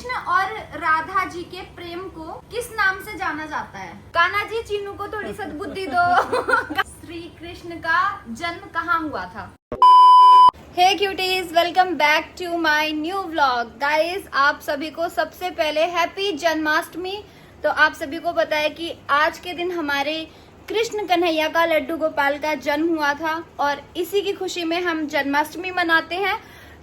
कृष्ण और राधा जी के प्रेम को किस नाम से जाना जाता है? कान्हा जी, चीनू को थोड़ी सद्बुद्धि दो। श्री कृष्ण का जन्म कहाँ हुआ था? Hey cuties, welcome back to my new vlog. Guys, आप सभी को सबसे पहले हैप्पी जन्माष्टमी। तो आप सभी को पता है कि आज के दिन हमारे कृष्ण कन्हैया का, लड्डू गोपाल का जन्म हुआ था और इसी की खुशी में हम जन्माष्टमी मनाते हैं।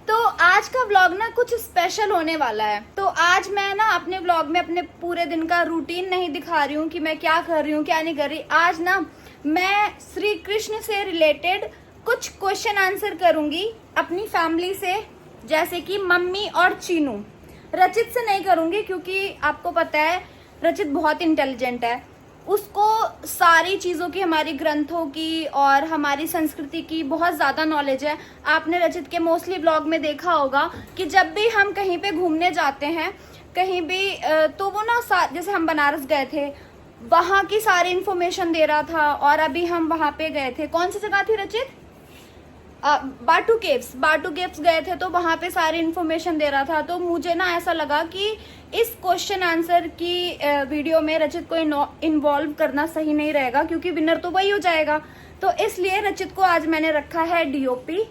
तो आज का व्लॉग ना कुछ स्पेशल होने वाला है। तो आज मैं ना अपने व्लॉग में अपने पूरे दिन का रूटीन नहीं दिखा रही हूँ कि मैं क्या कर रही हूँ क्या नहीं कर रही। आज ना मैं श्री कृष्ण से रिलेटेड कुछ क्वेश्चन आंसर करूंगी अपनी फैमिली से, जैसे कि मम्मी और चीनू। रचित से नहीं करूंगी क्योंकि आपको पता है रचित बहुत इंटेलिजेंट है, उसको सारी चीज़ों की, हमारी ग्रंथों की और हमारी संस्कृति की बहुत ज़्यादा नॉलेज है। आपने रचित के मोस्टली ब्लॉग में देखा होगा कि जब भी हम कहीं पे घूमने जाते हैं कहीं भी, तो वो ना जैसे हम बनारस गए थे, वहाँ की सारी इन्फॉर्मेशन दे रहा था। और अभी हम वहाँ पे गए थे, कौन सी जगह थी रचित? बाटू केव्स गए थे, तो वहाँ पे सारी इन्फॉर्मेशन दे रहा था। तो मुझे ना ऐसा लगा कि इस क्वेश्चन आंसर की वीडियो में रचित को इन्वॉल्व करना सही नहीं रहेगा, क्योंकि विनर तो वही हो जाएगा। तो इसलिए रचित को आज मैंने रखा है डीओपी।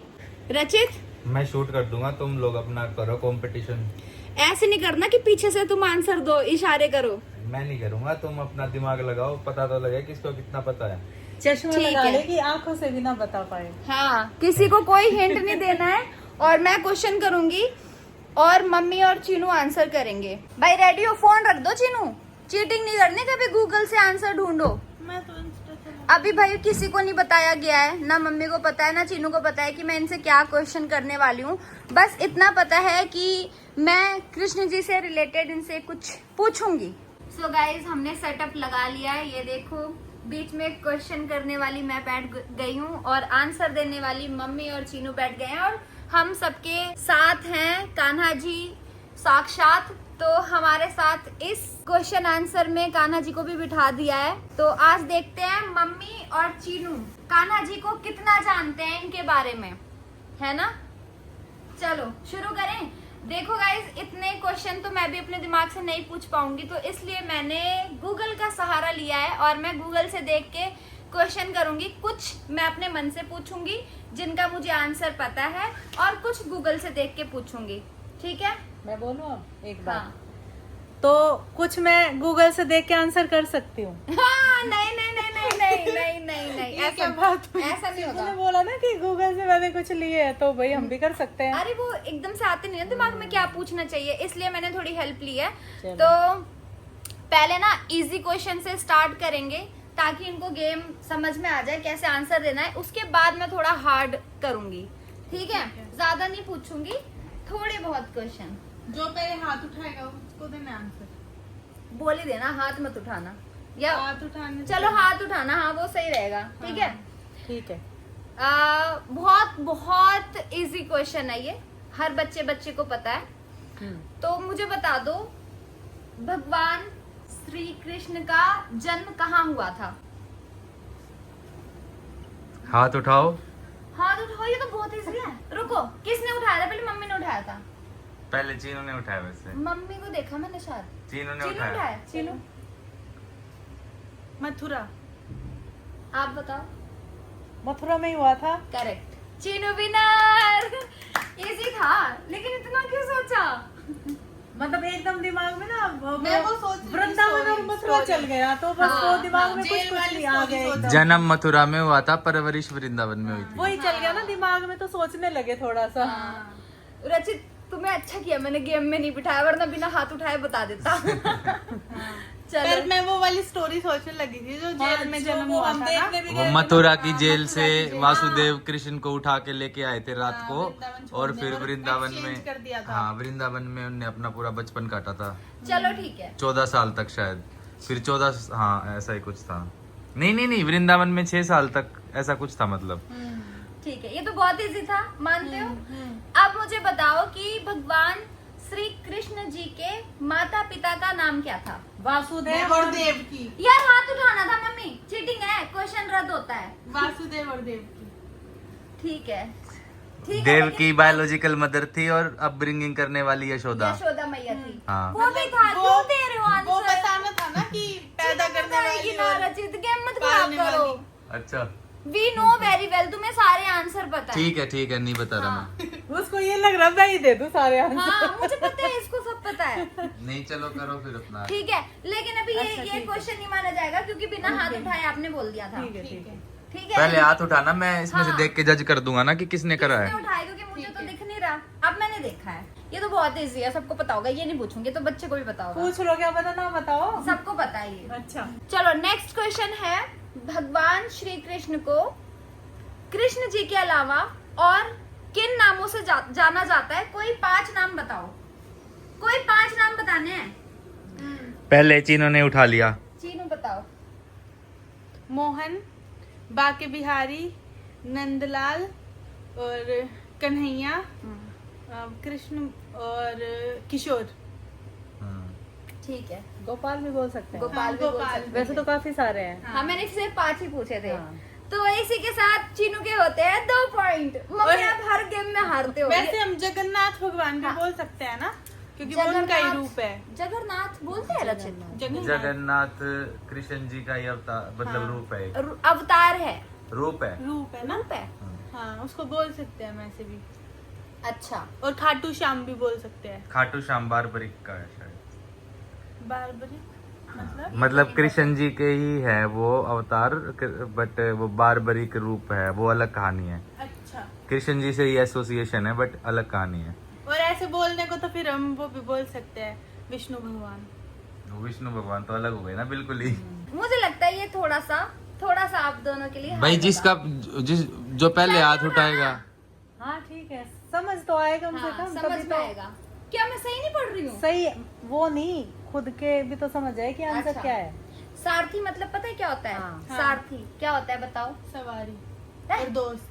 रचित, मैं शूट कर दूंगा, तुम लोग अपना करो कंपटीशन। ऐसे नहीं करना कि पीछे से तुम आंसर दो, इशारे करो। मैं नहीं करूंगा, तुम अपना दिमाग लगाओ, पता तो लगे किसको कितना पता है। चश्मा लगा ले कि आंखों से भी ना बता पाए। हाँ, किसी को कोई हिंट नहीं देना है। और मैं क्वेश्चन करूंगी और मम्मी और चीनू आंसर करेंगे। भाई रेडी हो? फोन रख दो चीनू, चीटिंग नहीं करनी, कभी गूगल से आंसर ढूंढो। मैं तो अभी भाई किसी को नहीं बताया गया है, ना मम्मी को पता है ना चीनू को पता है कि मैं इनसे क्या क्वेश्चन करने वाली हूँ। बस इतना पता है कि मैं कृष्ण जी से रिलेटेड इनसे कुछ पूछूंगी। सो गाइज, हमने सेटअप लगा लिया है। ये देखो, बीच में क्वेश्चन करने वाली मैं बैठ गई हूँ और आंसर देने वाली मम्मी और चीनू बैठ गए हैं। और हम सबके साथ हैं कान्हा जी साक्षात। तो हमारे साथ इस क्वेश्चन आंसर में कान्हा जी को भी बिठा दिया है। तो आज देखते हैं मम्मी और चीनू कान्हा जी को कितना जानते हैं इनके बारे में, है ना? चलो शुरू करें। देखो गाइज, इतने क्वेश्चन तो मैं भी अपने दिमाग से नहीं पूछ पाऊंगी, तो इसलिए मैंने गूगल का सहारा लिया है और मैं गूगल से देख के क्वेश्चन करूंगी। कुछ मैं अपने मन से पूछूंगी जिनका मुझे आंसर पता है, और कुछ गूगल से देख के पूछूंगी। ठीक है? मैं बोलूं अब एक बार? हाँ। तो कुछ मैं गूगल से देख के आंसर कर सकती हूँ। हाँ, नहीं नहीं नहीं नहीं नहीं नहीं नहीं नहीं, ऐसा बात ऐसा नहीं होगा। मैंने बोला ना कि गूगल से मैंने कुछ लिए है, तो भाई हम भी कर सकते हैं। अरे वो एकदम से आते नहीं है दिमाग में क्या पूछना चाहिए, इसलिए मैंने थोड़ी हेल्प ली है। चलो। तो पहले ना इजी क्वेश्चन से स्टार्ट करेंगे ताकि इनको गेम समझ में आ जाए कैसे आंसर देना है। उसके बाद मैं थोड़ा हार्ड करूंगी, ठीक है? ज्यादा नहीं पूछूंगी, थोड़े बहुत क्वेश्चन। जो पहले हाथ उठाएगा उसको देना आंसर। बोल ही देना, हाथ मत उठाना, या हाथ उठाने से- चलो हाथ उठाना, हाँ वो सही रहेगा। ठीक है? ठीक है। बहुत बहुत इजी क्वेश्चन है ये, हर बच्चे को पता है। तो मुझे बता दो, भगवान श्री कृष्ण का जन्म कहाँ हुआ था? हाथ उठाओ। हाथ उठाओ, ये तो बहुत इजी है। रुको, किसने उठाया था? पहले मम्मी ने उठाया था। पहले चीनू ने उठाया, वैसे मम्मी को देखा मैंने शायद। चीनू ने चीनू उठाया। उठाया? चीनू, मथुरा। आप बताओ। मथुरा में ही हुआ था। Correct, Chinu winner. इजी था, लेकिन इतना क्यों सोचा? मतलब एकदम दिमाग में ना मैं वो सोच रही थी, वृंदावन और story, मथुरा story। चल गया, तो बस हाँ, वो दिमाग में जेल कुछ वाली नहीं आ story गया सोच एकदम। जन्म मथुरा में हुआ था, परवरिश वृंदावन में हुई थी। वही चल गया ना दिमाग में, तो सोचने लगे थोड़ा सा। रचित, तुम्हें अच्छा किया मैंने गेम में नहीं बिठाया, वरना बिना हाथ उठाए बता देता। पर चलो, मैं वो वाली स्टोरी सोचने लगी थी जो जेल में जन्म हुआ था ना। वो मथुरा की जेल से वासुदेव कृष्ण को उठा के लेके आए थे रात को, वृंदावन छोड़ने और फिर और वृंदावन exchange में, कर दिया था। हाँ वृंदावन में उनने अपना पूरा बचपन काटा था, चलो ठीक है। 14 साल तक शायद, फिर 14, हाँ ऐसा ही कुछ था। नहीं, वृंदावन में 6 साल तक ऐसा कुछ था, मतलब। ठीक है, ये तो बहुत इजी था, मानते हो? अब मुझे बताओ कि भगवान श्री कृष्ण जी के माता पिता का नाम क्या था? वासुदेव देव और देव की। यार हाथ उठाना था मम्मी, चीटिंग है, क्वेश्चन रद्द होता है। वासुदेव और देव की। ठीक है, ठीक है, देव लेकिन की बायोलॉजिकल मदर थी और अपब्रिंगिंग करने वाली यशोदा। यशोदा मैया थी। हाँ। वो भी था, क्यों दे रहे हो वो आंसर? बताना था ना कि पैदा करने वाली ना और रचित, गेम मत खराब पालने करो। वाली। अच्छा वी नो वेरी वेल, तुम्हें सारे आंसर पता है। ठीक है नहीं बता रहा हाँ। उसको ये लग रहा मैं ही दे दूं सारे आंसर। हाँ मुझे पता है, इसको सब पता है। मैं। नहीं चलो करो फिर अपना। ठीक है, लेकिन अभी अच्छा, ये ठीक है। क्वेश्चन नहीं माना जाएगा क्योंकि बिना हाथ उठाए आपने बोल दिया था। ठीक है ठीक है। ठीक है, पहले हाथ उठाना, मैं इसमें से हाँ। देख के जज कर दूंगा ना कि किसने करा किसने है। उठाया, क्योंकि मुझे तो दिख नहीं रहा। अब मैंने देखा है, ये तो बहुत इजी है, सबको पता होगा। ये नहीं पूछूंगी तो बच्चे को भी पता होगा। पूछ लो, क्या पता ना बताओ। सबको पता है ये। अच्छा, चलो नेक्स्ट क्वेश्चन है, भगवान श्री कृष्ण को कृष्ण जी के अलावा और किन नामों से जाना जाता है? कोई 5 नाम बताओ, कोई 5 नाम बताने हैं। पहले चीनों ने उठा लिया। चीनू बताओ। मोहन, बाके बिहारी, नंदलाल और कन्हैया, कृष्ण और किशोर। ठीक है, गोपाल भी बोल सकते हैं। गोपाल भी बोल गोपाल। सकते हैं। वैसे तो काफी सारे हैं। हाँ मैंने सिर्फ 5 ही पूछे थे। हाँ। तो इसी के साथ चीनू के होते हैं 2 पॉइंट। मम्मी और- आप हर गेम में हारते हो। वैसे हम जगन्नाथ भगवान भी हाँ। बोल सकते हैं ना, क्योंकि वो उनका ही रूप है। जगन्नाथ बोलते हैं रचित। जगन्नाथ कृष्ण जी का ही अवतार मतलब रूप है, अवतार है, रूप है। रूप है ना। रूप है। हाँ, उसको बोल सकते हैं वैसे भी। अच्छा, और खाटू श्याम भी बोल सकते हैं। खाटू श्याम बारबरिक का है शायद। बारबरी मतलब कृष्ण जी के ही है वो अवतार, बट वो बारबरिक रूप है, वो अलग कहानी है। अच्छा। कृष्ण जी से ही एसोसिएशन है बट अलग कहानी है। और ऐसे बोलने को तो फिर हम वो भी बोल सकते हैं, विष्णु भगवान। वो विष्णु भगवान तो अलग हो गए ना बिल्कुल ही। मुझे लगता है ये थोड़ा सा आप दोनों के लिए भाई hard जिसका होगा। जो पहले हाथ उठाएगा। हाँ ठीक है, समझ तो आए कम से हाँ, कम। समझ कभी में तो आएगा। क्या मैं सही नहीं पढ़ रही हूँ? सही, वो नहीं, खुद के भी तो समझ आए कि आंसर अच्छा। क्या है। सारथी मतलब पता है क्या होता है? हाँ। सारथी क्या होता है बताओ? सवारी है? और दोस्त।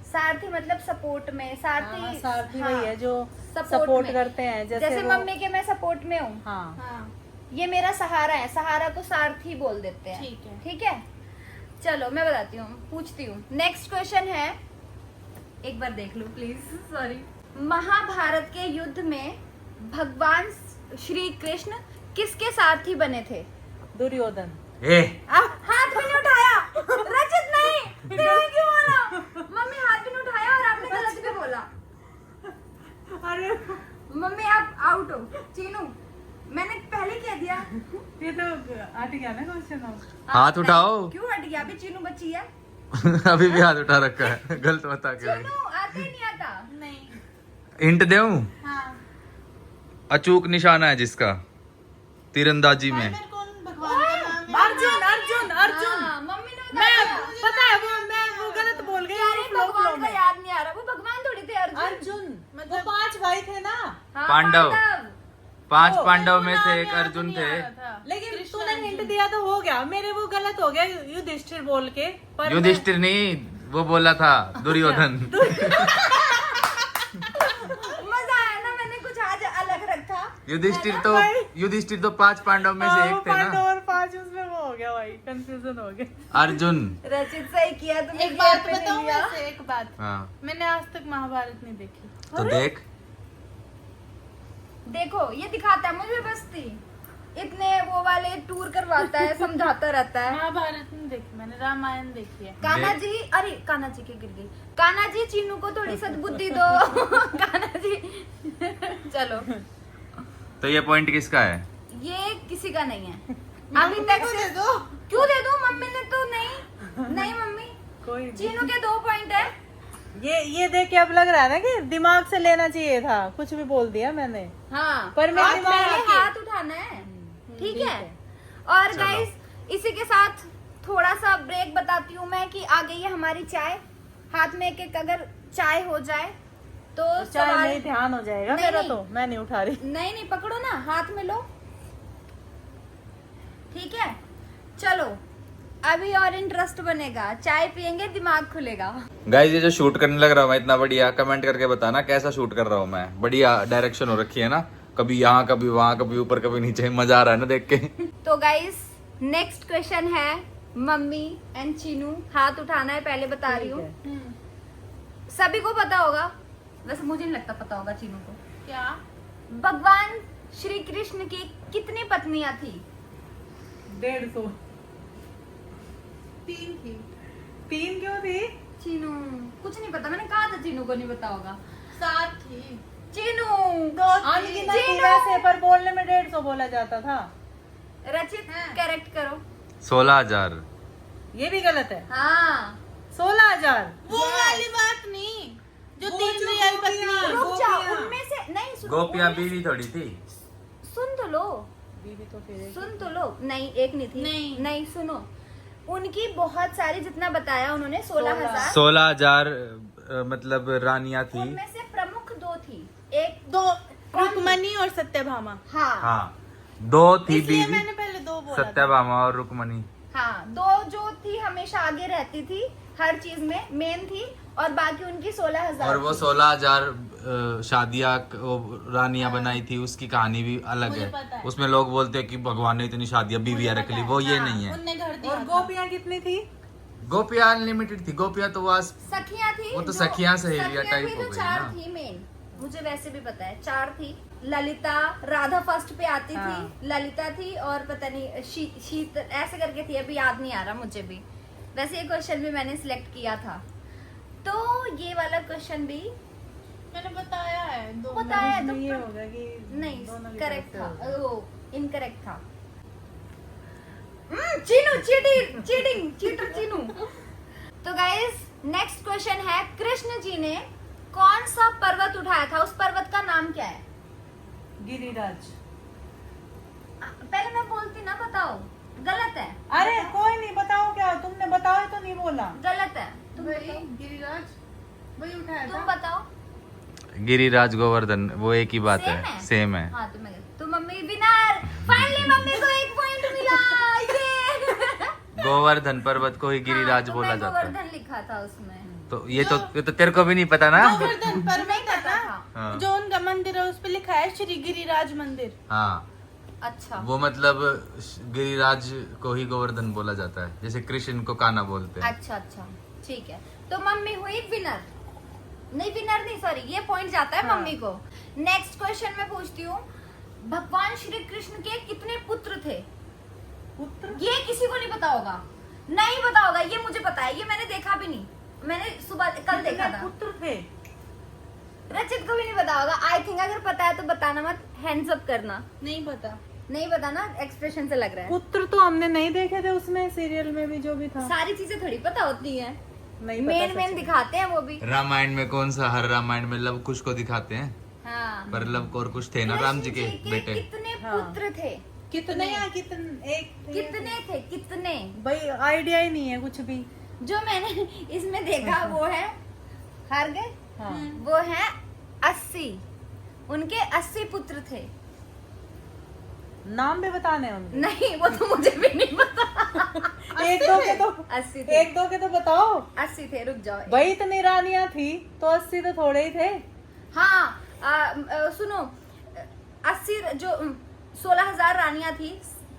सारथी मतलब सपोर्ट में, सारथी हाँ, सारथी हाँ, वही है जो support सपोर्ट में। करते हैं। जैसे वो- मम्मी के मैं सपोर्ट में हूँ, हाँ हाँ, ये मेरा सहारा है, सहारा को सारथी बोल देते हैं। ठीक है। ठीक है, चलो मैं बताती हूँ, पूछती हूँ। नेक्स्ट क्वेश्चन है, एक बार देख लो प्लीज, सॉरी। महाभारत के युद्ध में भगवान श्री कृष्ण किसके सारथी बने थे? दुर्योधन। ए हाथ भी नहीं उठाया रचित, नहीं तुमने क्यों बोला? मम्मी हाथ भी नहीं उठाया और आपने गलत भी बोला। अरे मम्मी आप आउट हो। चीनू मैंने पहले कह दिया। ये तो हट गया ना क्वेश्चन। हाथ उठाओ। क्यों हट गया? अभी चीनू बची है। अभी भी हाथ उठा रखा है गलत बता के। चीनू आते ही नहीं आता। नहीं। हिंट दूं? हाँ। अचूक निशाना है जिसका तीरंदाजी भाई में। मेरे को उन भगवान का नाम याद अर्जुन नहीं। अर्जुन अर्जुन। हाँ, मम्मी ने मैं बताया। पता है मैं वो गलत बोल गई। अरे फ्लो फ्लो भगवान का में। याद नहीं आ रहा, वो भगवान थोड़ी थे। अर्जुन अर्जुन मतलब- वो 5 भाई थे ना। हाँ, पांडव। 5 ओ, पांडव में मेरे को से नाम एक याद अर्जुन नहीं थे। आ रहा था। लेकिन कृष्ण तूने अर्जुन। हिंट दिया तो हो गया, मेरे वो गलत हो गया युधिष्ठिर बोल के। पर युधिष्ठिर नहीं, वो बोला था दुर्योधन। मजा आया ना, मैंने कुछ आज अलग रखा। युधिष्ठिर तो 5 पांडव में से एक थे पांडव ना। और 5 उसमें वो हो गया भाई, कंफ्यूजन हो गया। अर्जुन। रचित सही किया तुमने। एक बात पे नहीं बताऊं लिया। वैसे, एक बात। हाँ मैंने आज तक महाभारत नहीं देखी। तो देख। देखो ये दिखाता है मुझे बस्ती, इतने वो वाले टूर करवाता है, समझाता रहता है। महाभारत नहीं देखी मैंने, रामायण देखी है। कान्हा जी, अरे कान्हा जी के गिर गई। कान्हा जी चीनू को थोड़ी सद्बुद्धि दो। कान्हा जी चलो, तो ये पॉइंट किसका है? ये किसी का नहीं है अभी तक से। दो। क्यों दे दूं? मम्मी ने तो नहीं मम्मी, कोई नहीं। चीनू के 2 पॉइंट है। ये देख के अब लग रहा है ना कि दिमाग से लेना चाहिए था, कुछ भी बोल दिया मैंने। हाँ, पर मेरे और दिमाग पहले आके- हाथ उठाना है। ठीक है, ठीक और चलो। गाइस इसी के साथ थोड़ा सा ब्रेक बताती हूँ मैं कि आ गई है हमारी चाय। हाथ में एक अगर चाय हो जाए तो चाय सवाल नहीं, ध्यान हो जाएगा नहीं, मेरा। नहीं। तो मैं नहीं उठा रही। नहीं पकड़ो ना, हाथ में लो। ठीक है, चलो अभी और इंटरेस्ट बनेगा, चाय पियेंगे दिमाग खुलेगा। गाइस ये जो शूट करने लग रहा हूँ मैं इतना बढ़िया, कमेंट करके बताना कैसा शूट कर रहा हूँ मैं। बढ़िया डायरेक्शन हो रखी है ना, कभी यहाँ कभी वहाँ, कभी ऊपर कभी नीचे, मजा आ रहा है ना देख के। तो गाइस नेक्स्ट क्वेश्चन है, मम्मी एंड चीनू हाथ उठाना है, पहले बता रही हूँ। ठीक है। सभी को पता होगा, वैसे मुझे नहीं लगता पता होगा चीनू को। क्या? भगवान श्री कृष्ण की कितनी पत्नियां थी? 150। 3 थी। 3 क्यों थी? चीनू कुछ नहीं पता, मैंने कहा था चीनू को नहीं पता होगा। 7 थी। चीनू अनगिनत थी चीनू। वैसे, पर बोलने में 150 बोला जाता था। रचित करेक्ट करो। 16,000। ये भी गलत है। हाँ 16,000। वो वाली बात नहीं, जो वो 3 जो रियल गोपियाँ। पत्नी। रुक जाओ, गोपियाँ। उनमें से नहीं सुनो, गोपियां उनमें बीवी थोड़ी थी। सुन तो लो, बीवी तो फिर एक। सुन तो लो। नहीं एक नहीं थी। नहीं। नहीं सुनो, उनकी बहुत सारी, जितना बताया उन्होंने 16,000। 16,000 मतलब रानियां थी। उनमें से प्रमुख 2 थी। एक 2 रुक्मणी और सत्यभामा। हाँ हाँ 2 थी इसलिए बीवी, मैंने पहले 2 बोला था। सत्यभामा और रुक्मणी। हाँ 2 जो थी हमेशा आगे रहती थी हर चीज में, मेन थी, और बाकी उनकी 16,000 और वो थी। 16,000 शादियां रानियां बनाई थी, उसकी कहानी भी अलग मुझे है। पता है। उसमें लोग बोलते हैं कि भगवान ने इतनी शादियां बीवियां रख ली, वो ये नहीं है। उनने घर दिया और था। गोपियाँ कितनी थी? गोपियां अनलिमिटेड थी। गोपियां तो आज सखियां थी, वो तो जो- सखियां सहेलियां सखियां टाइप थी हो जो गई 4 ना। थी मेन, मुझे वैसे भी पता है 4 थी। ललिता, राधा फर्स्ट पे आती हाँ। थी, ललिता थी, और पता नहीं शीत ऐसे करके थी, अभी याद नहीं आ रहा मुझे भी। वैसे ये क्वेश्चन भी मैंने सिलेक्ट किया था, तो ये वाला क्वेश्चन भी मैंने बताया है 2। बताया इसमें तो ये होगा कि दोनों नहीं, की करेक्ट तरफ था, से होगा। वो इनकरेक्ट था। Chinu cheating cheater Chinu. तो गाइस नेक्स्ट क्वेश्चन है, कृष्ण जी ने कौन सा पर्वत उठाया था? उस पर्वत का नाम क्या है? गिरिराज। पहले मैं बोलती ना, बताओ। गलत है, अरे कोई नहीं, बताओ क्या तुमने बताओ तो नहीं बोला। गलत है। तुम वही बताओ, गिरिराज वही उठाया तुम था। बताओ। गिरिराज गोवर्धन वो एक ही बात सेम है, सेम है। हाँ तो मम्मी विनर, फाइनली मम्मी को 1 पॉइंट मिला। ये गोवर्धन पर्वत को ही गिरिराज हाँ, तो बोला मैं जाता है। गोवर्धन लिखा था उसमें। तो ये तो तेरे को भी नहीं पता ना। गोवर्धन पर्वत है ना, हाँ। जो उनका मंदिर है उस पे लिखा है श्री गिरिराज मंदिर। हाँ अच्छा वो मतलब गिरिराज को ही गोवर्धन बोला जाता है, जैसे कृष्ण को कान्हा बोलते हैं। अच्छा ठीक है, तो मम्मी हुई विनर। नहीं विनर नहीं, सॉरी, ये पॉइंट जाता है हाँ। मम्मी को। नेक्स्ट क्वेश्चन मैं पूछती हूँ, भगवान श्री कृष्ण के कितने पुत्र थे? पुत्र? ये किसी को नहीं पता होगा, नहीं पता होगा, ये मुझे पता है, ये मैंने देखा भी नहीं, मैंने सुबह कल देखा कितने था। पुत्र थे? रचित को भी नहीं पता होगा आई थिंक। अगर पता है तो बताना मत, हैंड्स अप करना। नहीं पता। नहीं पता ना, एक्सप्रेशन से लग रहा है। पुत्र तो हमने नहीं देखे थे उसमें, सीरियल में भी जो भी था। सारी चीजें थोड़ी पता होती हैं, नहीं पता मेन सच मेन में। दिखाते हैं वो भी। रामायण में कौन सा, हर रामायण में लव कुश को दिखाते हैं, हाँ पर लव कौर कुछ थे ना राम जी के बेटे। कितने हाँ। पुत्र थे? कितने एक थे? कितने थे? कितने? भाई आइडिया ही नहीं है कुछ भी। जो मैंने इसमें देखा वो है, हार गए, हाँ। वो है 80। उनके 80 पुत्र थे। नाम भी बताने हैं उनके? नहीं वो तो मुझे भी नहीं पता। एक दो के तो 80 थे। 1-2 के तो बताओ। 80 थे, रुक जाओ। भाई इतनी रानियां थी तो 80 तो थोड़े ही थे। हाँ सुनो, 80 जो 16,000 रानियां थी,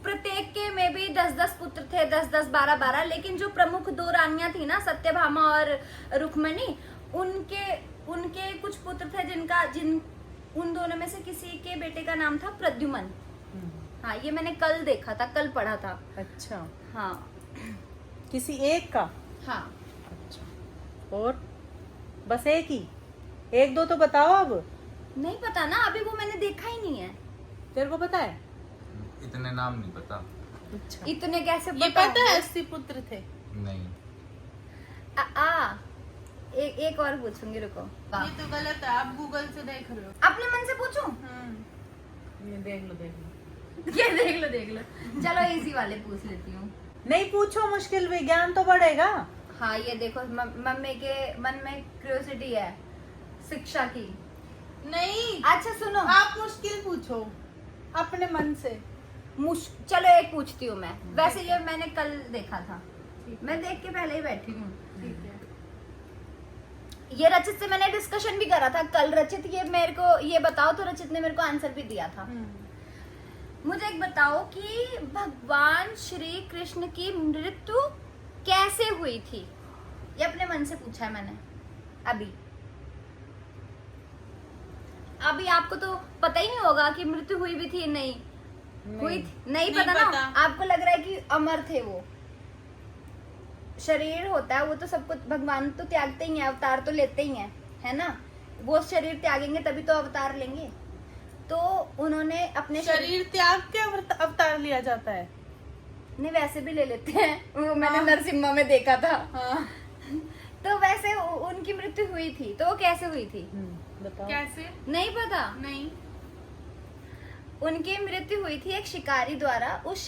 प्रत्येक के में भी 10-10 पुत्र थे, 10-10, 12-12। लेकिन जो प्रमुख 2 रानियां थी ना, सत्यभामा और रुक्मणी, उनके कुछ पुत्र थे जिन उन दोनों में से किसी के बेटे का नाम था प्रद्युमन। हाँ ये मैंने कल देखा था, कल पढ़ा था। अच्छा, हाँ किसी एक का? हाँ अच्छा, और बस एक ही? 1-2 तो बताओ अब। नहीं पता ना, अभी वो मैंने देखा ही नहीं है। तेरे को पता है? इतने नाम नहीं पता। अच्छा, इतने कैसे ये पता है 80 पुत्र थे। नहीं एक और पूछूंगी, रुको। ये तो गलत है, आप गूगल से देख रहे हो। अपने मन से पूछूं? ये देख लो ये देख लो। चलो इजी वाले पूछ लेती हूँ। नहीं पूछो, मुश्किल भी, ज्ञान तो बढ़ेगा। हाँ ये देखो, मम्मी के मन में क्यूरियोसिटी है शिक्षा की। नहीं, अच्छा सुनो, आप मुश्किल पूछो अपने मन से। चलो एक पूछती हूँ मैं। वैसे ये मैंने कल देखा था, मैं देख के पहले ही बैठी हूँ। ठीक है। ये रचित से मैंने डिस्कशन भी करा था कल। रचित ये मेरे को ये बताओ, तो रचित ने मेरे को आंसर भी दिया था। मुझे एक बताओ कि भगवान श्री कृष्ण की मृत्यु कैसे हुई थी? ये अपने मन से पूछा है मैंने अभी। अभी आपको तो पता ही नहीं होगा कि मृत्यु हुई भी थी नहीं हुई थी, नहीं पता नहीं ना। पता। आपको लग रहा है कि अमर थे वो। शरीर होता है वो तो सबको भगवान तो त्यागते ही हैं, अवतार तो लेते ही हैं, है ना। वो शरीर त्यागेंगे तभी तो अवतार लेंगे। तो उन्होंने अपने शरीर त्याग के अवतार लिया जाता है। नहीं वैसे भी ले लेते हैं, वो मैंने नरसिम्हा में देखा था। हाँ। तो वैसे उनकी मृत्यु हुई थी, तो वो कैसे हुई थी? बताओ। कैसे? नहीं पता। नहीं। उनकी मृत्यु हुई थी एक शिकारी द्वारा। उस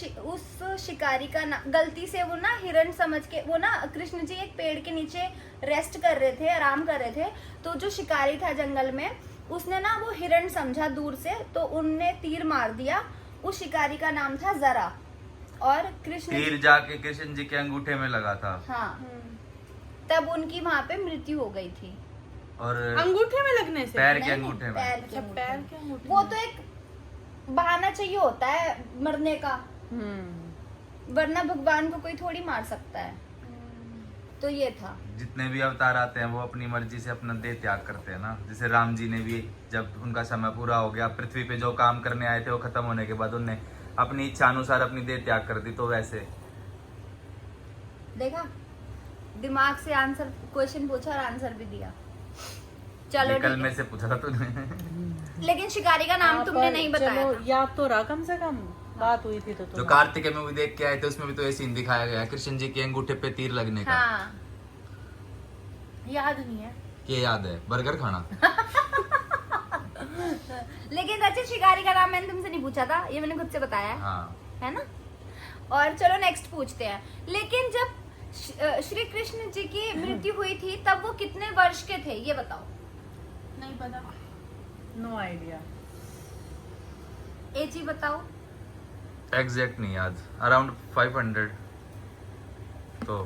शिकारी का गलती से वो ना हिरण समझ के, वो ना कृष्ण जी एक पेड़ के नीचे रेस्ट कर रहे थे, आराम कर रहे थे। तो जो शिकारी था जंगल में, उसने ना वो हिरण समझा दूर से, तो उनने तीर मार दिया। उस शिकारी का नाम था जरा। और कृष्ण तीर जाके कृष्ण जी के अंगूठे में लगा था। हाँ, तब उनकी वहां पे मृत्यु हो गई थी। और अंगूठे में लगने से? पैर के नहीं, अंगूठे में। पैर के अच्छा, अंगूठे पैर में। के अंगूठे वो में। तो एक बहाना चाहिए होता है मरने का, वरना भगवान को कोई थोड़ी मार सकता है। तो ये था। जितने भी अवतार आते हैं वो अपनी मर्जी से अपना देह त्याग करते हैं ना। जैसे राम जी ने भी, जब उनका समय पूरा हो गया, पृथ्वी पे जो काम करने आए थे वो खत्म होने के बाद उन्हें अपनी इच्छा अनुसार अपनी देह त्याग कर दी। तो वैसे देखा, दिमाग से आंसर, क्वेश्चन पूछा और आंसर भी दिया। चलो कल ठीक में है। से पूछा था तूने। लेकिन शिकारी का नाम तुमने नहीं बताया चलो था। याद तो रहा, कम से कम बात हुई थी तो जो तुम्हें। कार्तिकेय मूवी देख के आए थे उसमें भी तो ये सीन दिखाया गया है, कृष्ण जी के अंगूठे पे तीर लगने का। हाँ, याद नहीं है। ये याद है, बर्गर खाना। लेकिन अच्छा शिकारी का नाम मैंने तुमसे नहीं पूछा था, ये मैंने खुद से बताया है। हाँ, है ना। और चलो नेक्स्ट पूछते हैं। लेकिन जब श्री कृष्ण जी की मृत्यु हुई थी तब वो कितने वर्ष के थे, ये बताओ। नहीं पता। No idea. एज ही बताओ। एग्जैक्ट नहीं याद, अराउंड 500। तो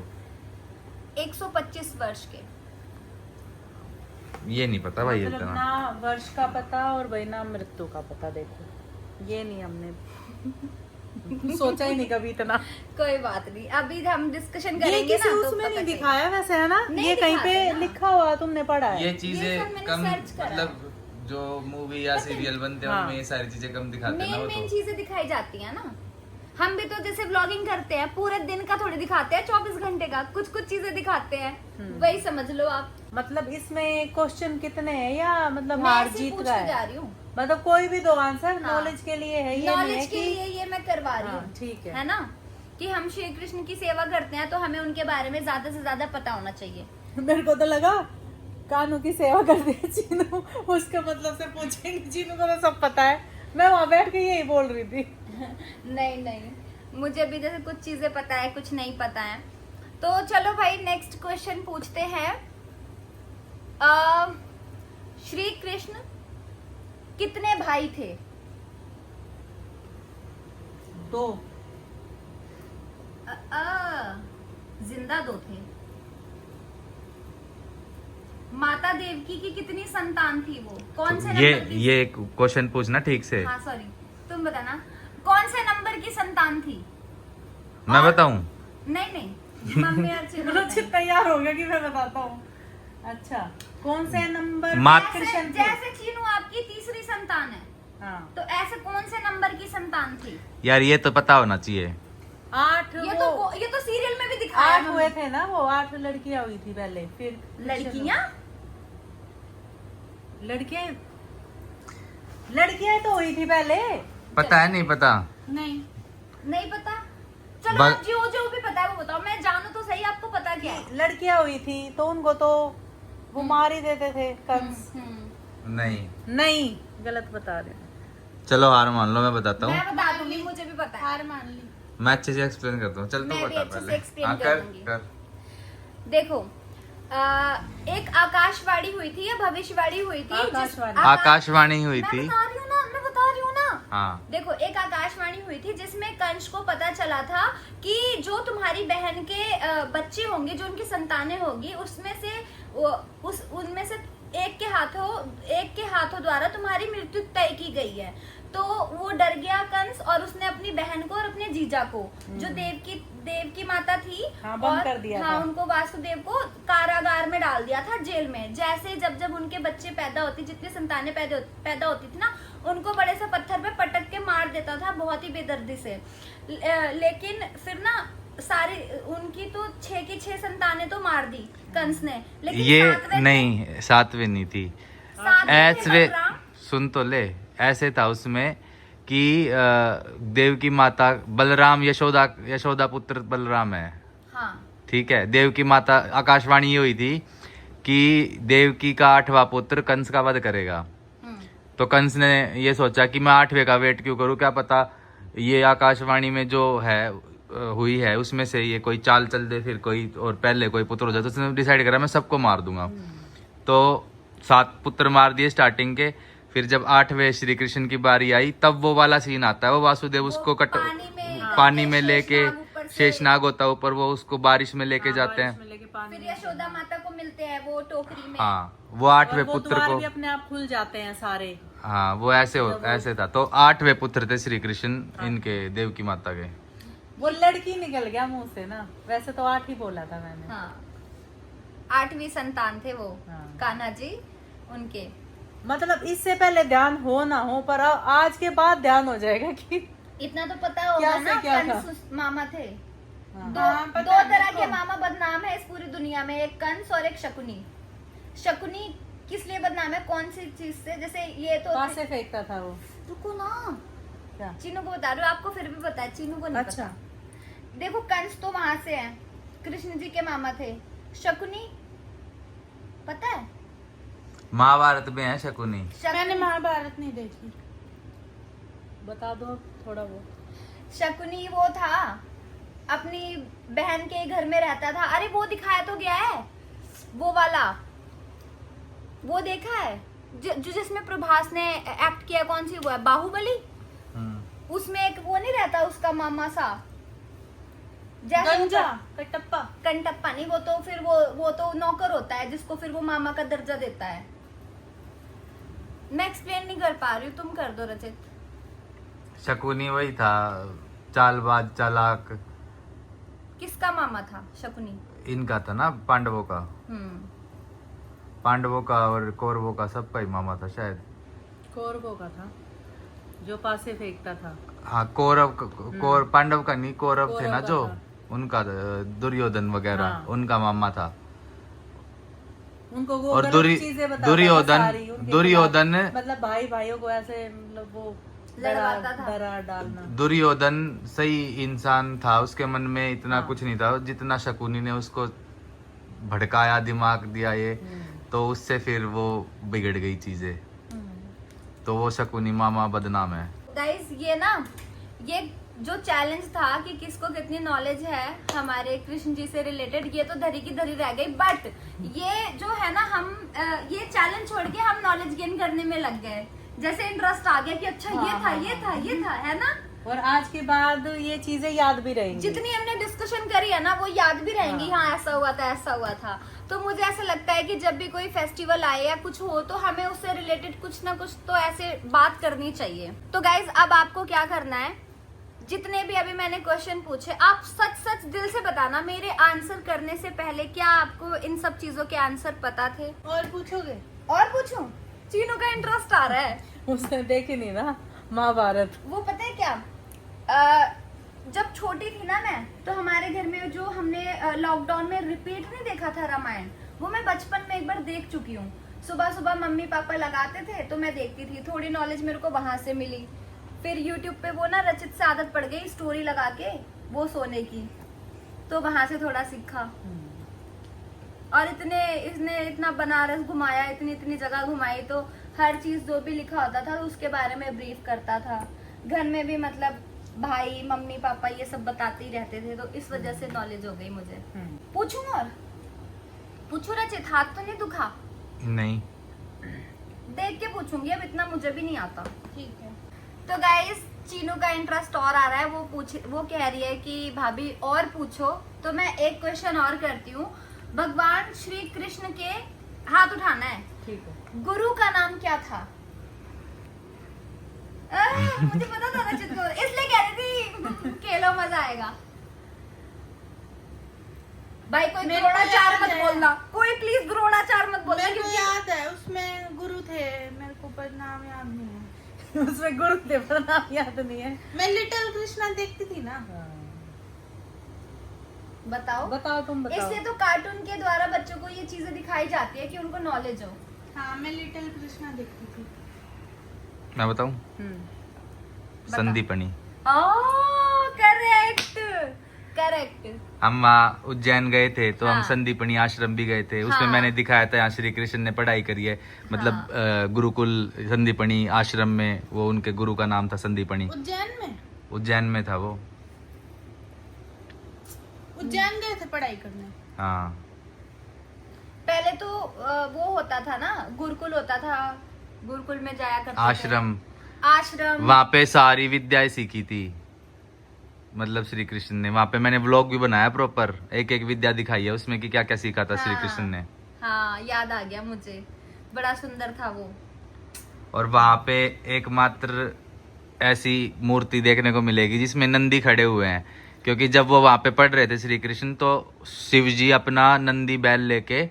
125 वर्ष के। ये नहीं पता भाई मतलब इतना। ना वर्ष का पता और भाई ना मृत्यु का पता। देखो ये नहीं हमने सोचा ही नहीं कभी इतना। कोई बात नहीं, अभी हम डिस्कशन ये करेंगे किसी ना तो उसमें पता नहीं चलेगा। दिखाया वैसे, है ना। नहीं ये कहीं पे दिखाते ना। लिखा हुआ तुमने पढ़ा है। ये सब चीजें मैंने कम, सर्च करा मतलब जो मूवी या सीरियल बनते हैं हाँ। उनमें ये सारी चीजें कम दिखाते हैं ना वो मेन तो। चीजें दिखाई जाती है ना। हम भी तो जैसे व्लॉगिंग करते हैं, पूरे दिन का थोड़ी दिखाते हैं, 24 घंटे का कुछ कुछ चीजें दिखाते हैं। वही समझ लो आप। मतलब इसमें क्वेश्चन कितने हैं या मतलब मैं हार ऐसे जीत पूछने का है? जा रही हूँ, मतलब कोई भी दो आंसर हाँ। नॉलेज के लिए है, ये नहीं है नॉलेज के कि लिए ये मैं करवा रही हाँ, हूँ। ठीक है। है ना, कि हम श्री कृष्ण की सेवा करते हैं तो हमें उनके बारे में ज्यादा से ज्यादा पता होना चाहिए। मेरे को तो लगा कानू की सेवा करते हैं चीनू, उसके मतलब से पूछेंगे। चीनू को तो सब पता है, मैं वहां बैठ के यही बोल रही थी। नहीं नहीं, मुझे भी जैसे कुछ चीजें पता है, कुछ नहीं पता है। तो चलो भाई नेक्स्ट क्वेश्चन पूछते हैं। श्री कृष्ण कितने भाई थे? 2। जिंदा 2 थे। माता देवकी की कितनी संतान थी वो? कौन से नंबर की? ये क्वेश्चन पूछना ठीक से। हाँ सॉरी, तुम बताना कौन से नंबर की संतान थी? मैं बताऊं? नहीं नहीं, मम्मी और चिन्नू रुचि नहीं। तैयार हो गया कि मैं बताता हूँ। अच्छा, कौन से नंबर मात- पे जैसे कृष्ण थे? जैसे चीनू आपकी तीसरी संतान है, हाँ, तो ऐसे कौन से नंबर की संतान थी? यार ये तो पता होना चाहिए। 8 ये तो सीरियल में भी दिखाया 8 है हुए मम्मी। थे ना, वो 8 लड़कियां हुई थी पहले, फिर लड़कियां लड़कियां तो हुई थी पहले। पता है नहीं पता? नहीं। नहीं पता। चलो बस- आप जो भी पता है वो बताओ, मैं जानू तो सही, आपको पता क्या है? लड़कियां हुई थी तो उनको तो वो मार ही देते थे कंस। नहीं। नहीं, गलत बता रहे हैं। चलो हार मान लो, मैं बताता हूँ। मैं बता दूंगी, मुझे भी पता है। हार मान ली। मैं अच्छे से एक्सप्लेन करता हूँ। चल तू मैं भी बता अच्छे से पहले। explain हाँ, कर दूंगी। कर। देखो, एक आकाशवाणी हुई थी या भविष्यवाणी हुई थी? आकाशवाणी। आकाशवाणी हुई मैं थी। बता रही हूँ ना, मैं बता रही हूँ ना। हाँ, देखो, एक आकाशवाणी हुई थी जिसमें कंस को पता चला था कि जो तुम्हारी बहन के बच्चे होंगे, जो उनकी संतानें होगी, उसमें से उनमें से एक के हाथों द्वारा तुम्हारी मृत्यु तय की गई है। तो वो डर मर गया कंस और उसने अपनी बहन को और अपने जीजा को, जो देव की माता थी, हाँ, बंद कर दिया था। उनको वासुदेव को कारागार में डाल दिया था, जेल में। जैसे जब उनके बच्चे पैदा होती, जितनी संतानें पैदा होती थी ना, उनको बड़े से पत्थर पे पटक के मार देता था बहुत ही बेदर्दी से। लेकिन फिर ना सारी उनकी तो 6 की 6 संतानें तो मार दी कंस ने, लेकिन ये नहीं, 7वें नहीं थी। ऐसे सुन तो ले, ऐसे था उसमें कि देव की माता बलराम, यशोदा पुत्र बलराम है। हाँ। ठीक है, देव की माता, आकाशवाणी ये हुई थी कि देवकी का 8वां पुत्र कंस का वध करेगा। तो कंस ने ये सोचा कि मैं 8वें का वेट क्यों करूं, क्या पता ये आकाशवाणी में जो है हुई है उसमें से ये कोई चाल चल दे, फिर कोई और पहले कोई पुत्र हो जाए। तो उसने डिसाइड करा मैं सबको मार दूंगा। तो 7 पुत्र मार दिए स्टार्टिंग के। फिर जब 8वें श्री कृष्ण की बारी आई, तब वो वाला सीन आता है, वो वासुदेव उसको पानी में लेके, शेषनाग होता है ऊपर, वो उसको बारिश में लेके जाते हैं। फिर यशोदा माता को मिलते हैं वो टोकरी में। हाँ, वो 8वें पुत्र को भी अपने आप खुल जाते हैं सारे। हाँ, वो ऐसे था। तो 8वें पुत्र थे श्री कृष्ण इनके, देव की माता के। वो लड़की निकल गया मुंह से ना, वैसे तो 8 ही बोला था मैंने। हाँ, 8वीं संतान थे वो। हाँ। कान्हा जी उनके। मतलब इससे पहले ध्यान हो ना हो, पर आज के बाद ध्यान हो जाएगा कि इतना तो पता होगा ना, क्या कंस मामा थे। हाँ। दो तरह के मामा बदनाम है इस पूरी दुनिया में, एक कंस और एक शकुनी। शकुनी किस लिए बदनाम है, कौन सी चीज से? जैसे ये तो कहाँ से फेंकता था वो? रुको ना, क्या? चीनू को बता रही हूँ, आपको फिर भी पता है, चीनू को नहीं अच्छा। पता। देखो कंस तो वहां से है, कृष्ण जी के मामा थे। शकुनी पता है? महाभारत में है शकुनी। मैंने महाभारत नहीं देखी। बता दो थोड़ा बहुत। शकुनी वो था, अपनी बहन के घर में रहता था। अरे वो दिखाया तो गया है, वो वाला, वो देखा है जो जिसमें प्रभास ने एक्ट किया, कौन सी वो है, बाहुबली। उसमें एक वो नहीं रहता उसका मामा सा, गंजा, कटप्पा। कंटप्पा नहीं, वो तो फिर वो तो नौकर होता है जिसको फिर वो मामा का दर्जा देता है। मैं एक्सप्लेन नहीं कर पा रही हूँ, तुम कर दो रचित। शकुनी वही था, चालबाज चालाक। किसका मामा था शकुनी? इनका था ना, पांडवों का। पांडवों का और कौरवों का, सबका ही मामा था शायद। कौरवों का था, जो पासे फेंकता था। हाँ, पांडव का नहीं, कौरव थे ना जो, उनका दुर्योधन वगैरह, हाँ। उनका मामा था। उनको वो और गलत चीजें बताता था सारी, उनके दुर्योधन खिलाफ, मतलब भाइयों को ऐसे, मतलब वो लड़वाता था। डरा डालना। दुर्योधन सही इंसान था, उसके मन में इतना हाँ। कुछ नहीं था, जितना शकुनी ने उसको भड़काया, दिमाग दिया ये, तो उससे फिर वो बिगड़ गई चीजें। तो वो शकुनी मामा बदनाम है। गाइस ये जो चैलेंज था कि किसको कितनी नॉलेज है हमारे कृष्ण जी से रिलेटेड, ये तो धरी की धरी रह गई। बट ये जो है ना, हम ये चैलेंज छोड़ के हम नॉलेज गेन करने में लग गए। जैसे इंटरेस्ट आ गया कि अच्छा ये था, है ना। और आज के बाद ये चीजें याद भी रहेंगी। जितनी हमने डिस्कशन करी है ना, वो याद भी रहेंगी। हाँ, ऐसा हुआ था। तो मुझे ऐसा लगता है कि जब भी कोई फेस्टिवल आए या कुछ हो, तो हमें उससे रिलेटेड कुछ ना कुछ तो ऐसे बात करनी चाहिए। तो गाइज, अब आपको क्या करना है, जितने भी अभी मैंने क्वेश्चन पूछे, आप सच दिल से बताना। मेरे आंसर करने से पहले क्या आपको इन सब चीजों के आंसर पता थे? और पूछोगे? और पूछूं? चीनू का इंटरेस्ट आ रहा है। उसने देखी नहीं ना महाभारत। वो पता है क्या, जब छोटी थी ना मैं, तो हमारे घर में जो हमने लॉकडाउन में रिपीट नहीं देखा था रामायण, वो मैं बचपन में एक बार देख चुकी हूँ। सुबह मम्मी पापा लगाते थे तो मैं देखती थी, थोड़ी नॉलेज मेरे को वहां से मिली। फिर यूट्यूब पे वो ना रचित से आदत पड़ गई स्टोरी लगा के वो सोने की, तो वहां से थोड़ा सीखा। और इसने इतना बनारस घुमाया, इतनी जगह घुमाई, तो हर चीज जो भी लिखा होता था उसके बारे में ब्रीफ करता था। घर में भी मतलब भाई मम्मी पापा ये सब बताते ही रहते थे, तो इस वजह से नॉलेज हो गई मुझे। पूछूं और पूछू रचित? हाथ तो नहीं दुखा? नहीं, देख के पूछूंगी, अब इतना मुझे भी नहीं आता। ठीक है। तो गाइस, चीनू का इंटरेस्ट और आ रहा है, वो कह रही है कि भाभी और पूछो। तो मैं एक क्वेश्चन और करती हूँ। भगवान श्री कृष्ण के, हाथ उठाना है, ठीक है। गुरु का नाम क्या था? मुझे पता था रचित को, इसलिए कह रही थी खेलो मजा आएगा। भाई कोई मेरे को द्रोणाचार याद मत है। बोलना, कोई प्लीज द्रोणाचार मत बोलना मेरे को क्योंकि याद है उसमें गुरु थे, मेरे को पर नाम याद नहीं है। उसमें गुरु थे पर नाम याद नहीं है। मैं लिटिल कृष्णा देखती थी ना। बताओ बताओ तुम बताओ। इसलिए तो कार्टून के द्वारा बच्चों को ये चीजें दिखाई जाती है कि उनको नॉलेज हो। हाँ मैं लिटिल कृष्णा देखती थी। मैं बताऊं? संदीपनी। Correct correct. हम वहाँ उज्जैन गए थे तो हम हाँ। संदीपनी आश्रम भी गए थे, उसमें हाँ। मैंने दिखाया था यहाँ श्री कृष्ण ने पढ़ाई करी है, मतलब गुरुकुल संदीपनी आश्रम में, वो उनके गुरु का नाम था संदीपनी। उज्जैन में? उज्जैन में था वो। उज्जैन गए थे पढ़ाई करने? हाँ। पहले तो वो होता था ना, गुरुकुल होता था, गुरुकुल में जाया करते थे। आश्रम। आश्रम वहाँ पे सारी विद्याएं सीखी थी, मतलब श्री कृष्ण ने। वहाँ पे मैंने व्लॉग भी बनाया प्रॉपर, एक एक विद्या दिखाई है उसमें कि क्या क्या सीखा था श्री हाँ। कृष्ण ने। हाँ याद आ गया मुझे, बड़ा सुंदर था वो। और वहाँ पे एकमात्र ऐसी मूर्ति देखने को मिलेगी जिसमें नंदी खड़े हुए हैं, क्योंकि जब वो वहाँ पे पढ़ रहे थे श्री कृष्ण तो शिव जी अपना नंदी बैल लेके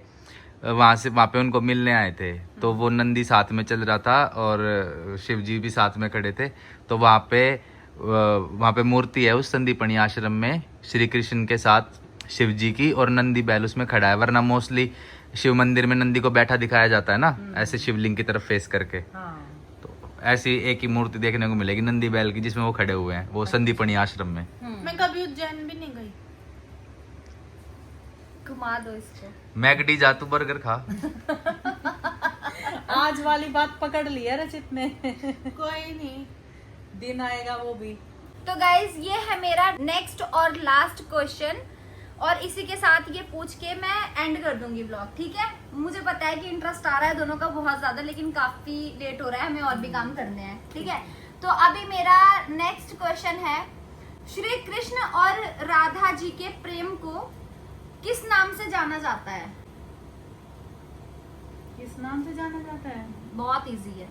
वहाँ पे उनको मिलने आए थे, तो वो नंदी साथ में चल रहा था और शिव जी भी साथ में खड़े थे। तो वहाँ पे मूर्ति है उस संदीपनी आश्रम में श्री कृष्ण के साथ शिव जी की, और नंदी बैल उसमें खड़ा है। वरना मोस्टली शिव मंदिर में नंदी को बैठा दिखाया जाता है ना, ऐसे शिवलिंग की तरफ फेस करके। हाँ। तो ऐसी एक ही मूर्ति देखने को मिलेगी नंदी बैल की, जिसमें वो खड़े हुए हैं, वो संदीपनी आश्रम में। मैं कभी उज्जैन भी नहीं गई। घुमा दो इसको। मैकडी जा तू बर्गर खा। आज वाली बात पकड़ ली है रचित ने। कोई नहीं, दिन आएगा वो भी। तो गाइज ये है मेरा नेक्स्ट और लास्ट क्वेश्चन, और इसी के साथ ये पूछ के मैं एंड कर दूंगी व्लॉग, ठीक है। मुझे पता है कि इंटरेस्ट आ रहा है दोनों का बहुत ज्यादा, लेकिन काफी लेट हो रहा है, हमें और भी काम करने हैं, ठीक है। तो अभी मेरा नेक्स्ट क्वेश्चन है, श्री कृष्ण और राधा जी के प्रेम को किस नाम से जाना जाता है? किस नाम से जाना जाता है? बहुत इजी है,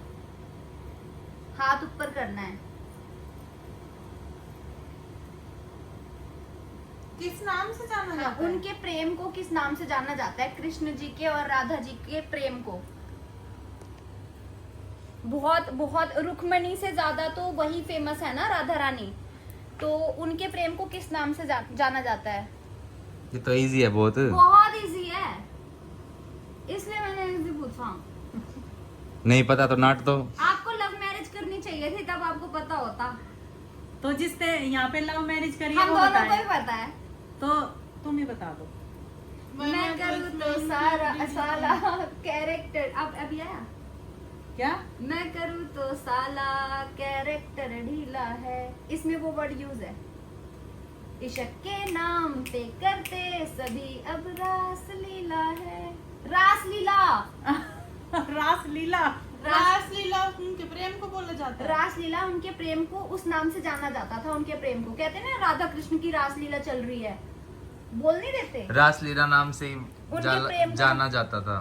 हाथ ऊपर करना है। किस नाम से जाना जाता है? उनके प्रेम को किस नाम से जाना जाता है, कृष्ण जी के और राधा जी के प्रेम को? बहुत बहुत रुक्मणी से ज्यादा तो वही फेमस है ना, राधा रानी। तो उनके प्रेम को किस नाम से जाना जाता है? ये तो इजी है बहुत। बहुत इजी है, इसलिए मैंने इजी पूछा। नहीं पता तो नाट दो। आपको लव मैरिज करनी चाहिए थी, तब आपको पता होता। तो जिसने यहाँ पे लव मैरिज करी है हम वो दोनों को बताए। ही पता है। तो तुम ही बता दो। मैं करूँ तो सारा साला कैरेक्टर अब आया क्या? मैं करूँ तो साला कैरेक्टर ढीला है, इसमें वो वर्ड यूज है। इश्क के नाम पे करते सभी अब रास लीला है। रास लीला। रास लीला। रासलीला उनके प्रेम को बोला जाता है। रास लीला उनके प्रेम को उस नाम से जाना जाता था। उनके प्रेम को कहते हैं ना, राधा कृष्ण की रास लीला चल रही है, बोल नहीं देते। रासलीला नाम से ही प्रेम को- जाना जाता था।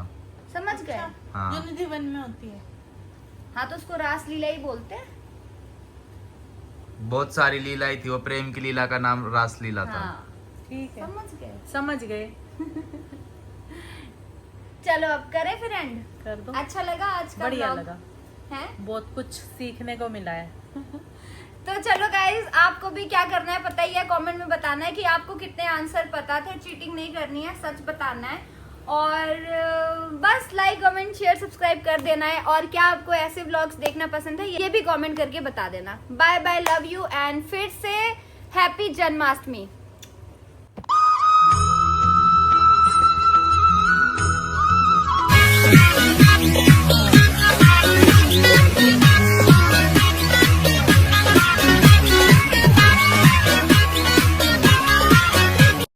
समझ गए? हाँ। जो निधि वन में होती है। हाँ, तो उसको रास लीला ही बोलते हैं। बहुत सारी लीलाएं थी, वो प्रेम की लीला का नाम रासलीला था। हाँ, ठीक है, समझ गए। समझ गए। चलो अब करें फिर एंड। कर दो। अच्छा लगा आज का बढ़िया vlog? लगा, है? बहुत कुछ सीखने को मिला है। तो चलो गाइज, आपको भी क्या करना है पता ही है, कमेंट में बताना है कि आपको कितने आंसर पता थे। चीटिंग नहीं करनी है, सच बताना है। और बस लाइक कमेंट शेयर सब्सक्राइब कर देना है। और क्या आपको ऐसे व्लॉग्स देखना पसंद है, ये भी कमेंट करके बता देना। Bye bye, love you, and फिर से हैप्पी जन्माष्टमी।